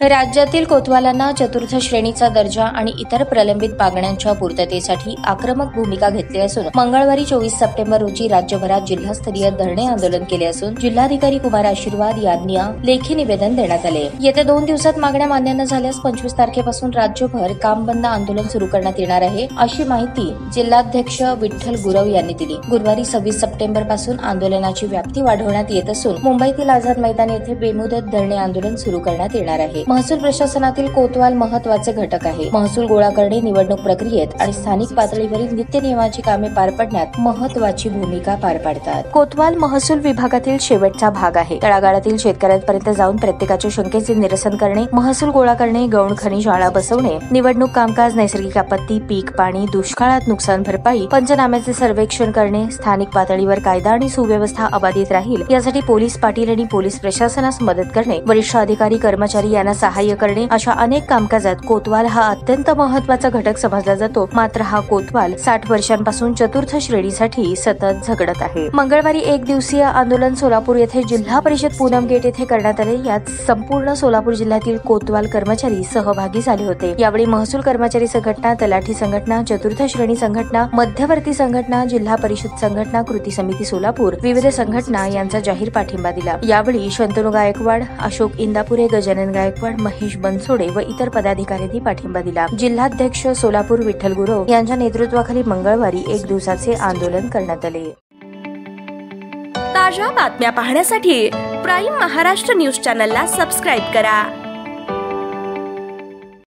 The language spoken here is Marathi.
राज्यातील कोतवालांना चतुर्थ श्रेणीचा दर्जा आणि इतर प्रलंबित मागण्यांच्या पूर्ततेसाठी आक्रमक भूमिका घेतली असून मंगळवारी 24 सप्टेंबर रोजी राज्यभरात जिल्हास्तरीय धरणे आंदोलन केले असून जिल्हाधिकारी कुमार आशीर्वाद यांना लेखी निवेदन देण्यात आले। येत्या 2 दिवसात मागण्या मान्य न झाल्यास 25 तारखेपासून राज्यभर काम बंद आंदोलन सुरू करण्यात येणार आहे, अशी माहिती जिल्हाध्यक्ष विठ्ठल गुरव यांनी दिली। गुरुवारी 26 सप्टेंबर पासून आंदोलनाची व्याप्ती वाढवण्यात येत असून मुंबईतील आझाद मैदान येथे बेमुदत धरणे आंदोलन सुरू करण्यात येणार आहे। महसूल प्रशासनातील कोतवाल महत्त्वाचे घटक आहे। महसूल गोळा करणे, निवडणूक प्रक्रियेत आणि स्थानिक पातळीवरील नित्य नियमाची कामे पार पाडण्यात महत्त्वाची भूमिका पार पाडतात। कोतवाल महसूल विभागातील शेवटचा भाग आहे। तळागाळातील शेतकऱ्यांपर्यंत जाऊन प्रत्येकाच्या शंकेचे निरसन करणे, महसूल गोळा करणे, गौण खनिज शाळा बसवणे, निवडणूक कामकाज, नैसर्गिक आपत्ती, पीक पाणी, दुष्काळात नुकसान भरपाई, पंचनाम्याचे सर्वेक्षण करणे, स्थानिक पातळीवर कायदा आणि सुव्यवस्था अबाधित राहील यासाठी पोलीस पाटील आणि पोलीस प्रशासनास मदत करणे, वरिष्ठ अधिकारी कर्मचारी यांना सहाय्य करणे, अशा अनेक कामकाजात कोतवाल हा अत्यंत महत्त्वाचा घटक समजला जातो। मात्र हा कोतवाल 60 वर्षांपासून चतुर्थ श्रेणीसाठी सतत झगडत आहे। मंगळवारी 1 दिवसीय आंदोलन सोलापूर येथे जिल्हा परिषद पूनम गेट येथे करण्यात आले। यात संपूर्ण सोलापूर जिल्ह्यातील कोतवाल कर्मचारी सहभागी झाले होते। यावेळी महसूल कर्मचारी संघटना, तलाठी संघटना, चतुर्थ श्रेणी संघटना, मध्यवर्ती संघटना, जिल्हा परिषद संघटना, कृती समिती सोलापूर, विविध संघटना यांचा जाहीर पाठिंबा दिला। यावेळी शंतनू गायकवाड, अशोक इंदापुरे, गजानन गायकवाड, महेश बनसोडे व इतर पदाधिकाऱ्यांनी पाठिंबा दिला। जिल्हाध्यक्ष सोलापूर विठ्ठल गुरव यांच्या नेतृत्वाखाली मंगळवारी 1 दिवसाचे आंदोलन करण्यात आले। ताज्या बातम्या पाहण्यासाठी प्राईम महाराष्ट्र न्यूज चॅनलला सबस्क्राईब करा।